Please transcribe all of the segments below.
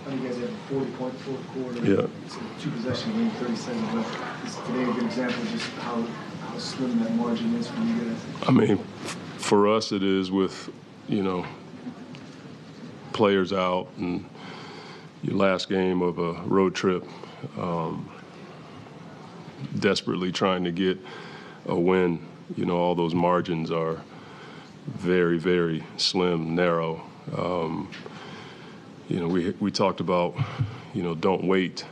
I think you guys had a 40-point fourth quarter. Yeah. It's a two-possession game, 30 seconds left. Is today a good example of just how slim that margin is for you guys? I mean, for us it is with, players out and your last game of a road trip, desperately trying to get a win. All those margins are very, very slim, narrow. We talked about, don't wait.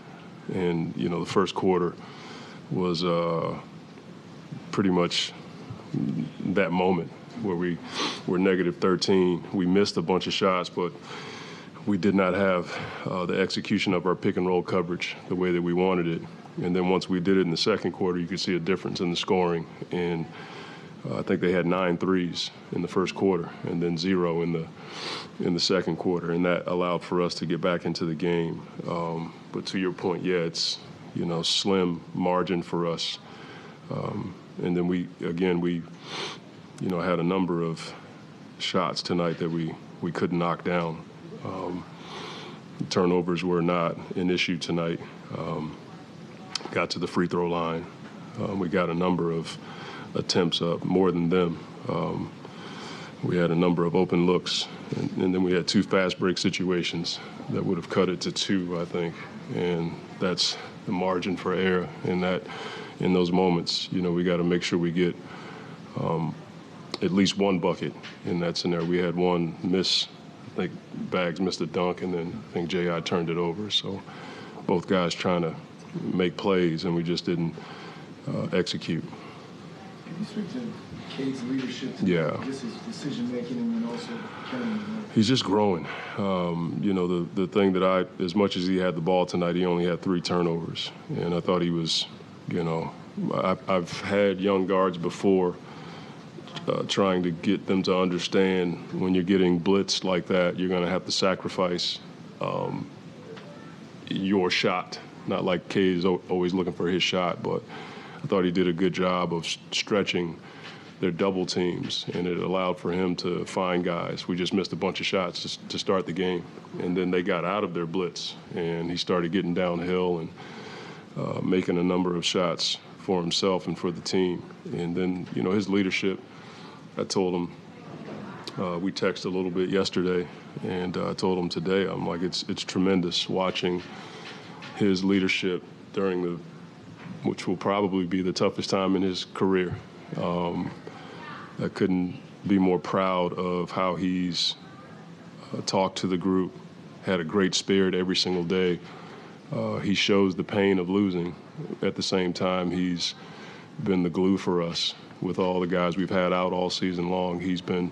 And, the first quarter was pretty much that moment where we were negative 13. We missed a bunch of shots, but we did not have the execution of our pick and roll coverage the way that we wanted it. And then once we did it in the second quarter, you could see a difference in the scoring. And I think they had 9 threes in the first quarter and then 0 in the second quarter. And that allowed for us to get back into the game. But to your point, yeah, it's, slim margin for us. And then we had a number of shots tonight that we couldn't knock down. Turnovers were not an issue tonight. Got to the free throw line. We got a number of attempts up, more than them. We had a number of open looks, and then we had 2 fast break situations that would have cut it to 2, I think. And that's the margin for error in those moments. We got to make sure we get at least one bucket in that scenario. We had one miss. I think Bags missed a dunk, and then I think J.I. turned it over. So both guys trying to make plays, and we just didn't execute. Can you speak to Cade's leadership? Yeah. Just his decision-making and then also Cunningham? He's just growing. The thing that as much as he had the ball tonight, he only had 3 turnovers. And I thought he was, I've had young guards before trying to get them to understand when you're getting blitzed like that, you're going to have to sacrifice your shot. Not like Cade is always looking for his shot, but I thought he did a good job of stretching their double teams, and it allowed for him to find guys. We just missed a bunch of shots to start the game, and then they got out of their blitz, and he started getting downhill and making a number of shots for himself and for the team. And then, his leadership, I told him, we texted a little bit yesterday, and I told him today, I'm like, it's tremendous watching his leadership during which will probably be the toughest time in his career. I couldn't be more proud of how he's talked to the group, had a great spirit every single day. He shows the pain of losing. At the same time, he's been the glue for us. With all the guys we've had out all season long, he's been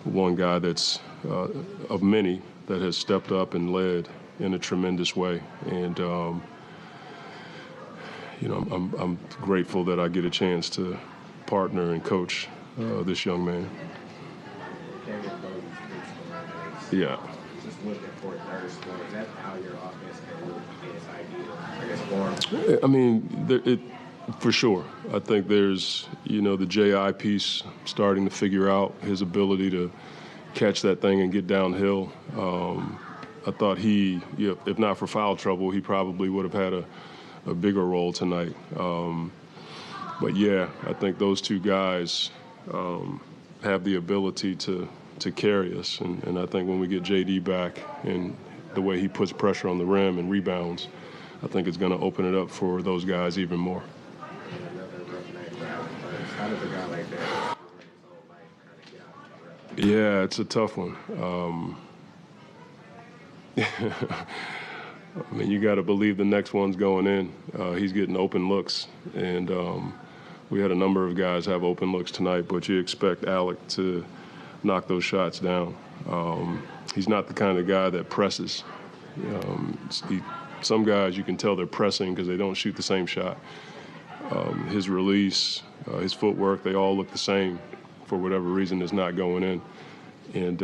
one guy that's, of many, that has stepped up and led in a tremendous way. And, I'm grateful that I get a chance to partner and coach this young man. Yeah. Just looking for third score. Is that how your offense can look in its ideal, form? I mean, for sure. I think there's, the J.I. piece starting to figure out his ability to catch that thing and get downhill. I thought if not for foul trouble, he probably would have had a bigger role tonight. But yeah, I think those 2 guys have the ability to carry us. And I think when we get JD back and the way he puts pressure on the rim and rebounds, I think it's going to open it up for those guys even more. How does a guy like that Yeah, it's a tough one. I mean, you got to believe the next one's going in. He's getting open looks, and we had a number of guys have open looks tonight, but you expect Alec to knock those shots down. He's not the kind of guy that presses. Some guys, you can tell they're pressing because they don't shoot the same shot. His release, his footwork, they all look the same. For whatever reason, is not going in. And,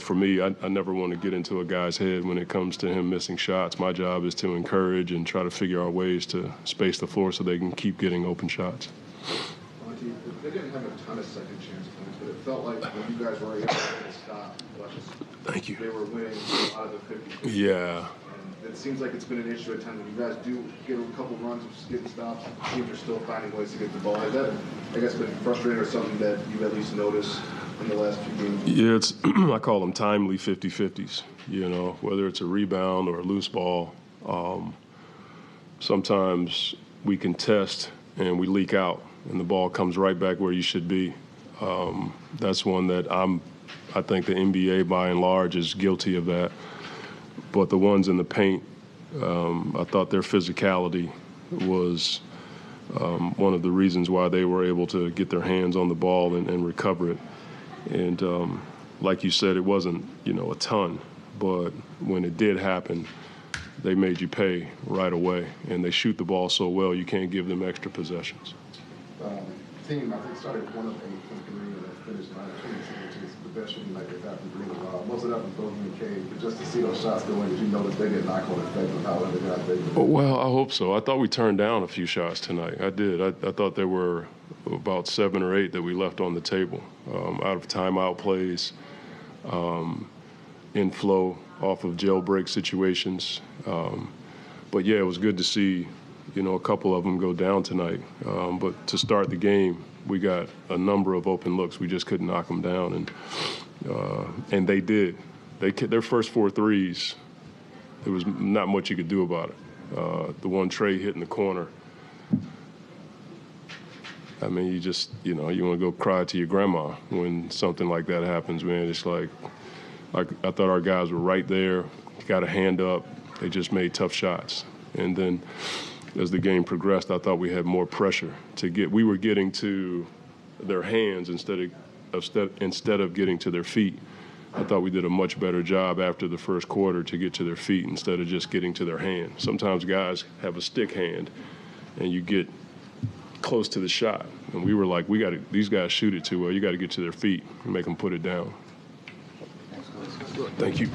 for me, I never want to get into a guy's head when it comes to him missing shots. My job is to encourage and try to figure out ways to space the floor so they can keep getting open shots. Monty, they didn't have a ton of second chance points, but it felt like when you guys were able to stop. Thank you. They were winning a lot of the 50. Yeah. And it seems like it's been an issue at times when you guys do get a couple runs of just getting stops. Teams are still finding ways to get the ball. Has that, I guess, been frustrating or something that you've at least noticed in the last few games? Yeah, it's I call them timely 50-50s, whether it's a rebound or a loose ball. Sometimes we contest and we leak out, and the ball comes right back where you should be. That's one that I think the NBA, by and large, is guilty of that. But the ones in the paint, I thought their physicality was one of the reasons why they were able to get their hands on the ball and recover it. And like you said, it wasn't, a ton, but when it did happen, they made you pay right away. And they shoot the ball so well, you can't give them extra possessions. Team, I think, started 1 of 8 from Green and finished 9 of 22, which is the best shooting night they've had from Green in a while. Most of that from Bogey and Cade, but just to see those shots go in, did you notice they get knock-on effect of how other guys they do? Well, I hope so. I thought we turned down a few shots tonight. I did. I thought there were about 7 or 8 that we left on the table, out of timeout plays, in flow off of jailbreak situations. But, yeah, it was good to see, a couple of them go down tonight. But to start the game, we got a number of open looks. We just couldn't knock them down, and they did. Their first 4 threes, there was not much you could do about it. The one Trey hit in the corner, I mean, you just, you want to go cry to your grandma when something like that happens, man. It's like I thought our guys were right there, got a hand up. They just made tough shots. And then as the game progressed, I thought we had more pressure we were getting to their hands instead of getting to their feet. I thought we did a much better job after the first quarter to get to their feet instead of just getting to their hand. Sometimes guys have a stick hand and you get close to the shot. And we were like, these guys shoot it too well. You got to get to their feet and make them put it down. Thank you.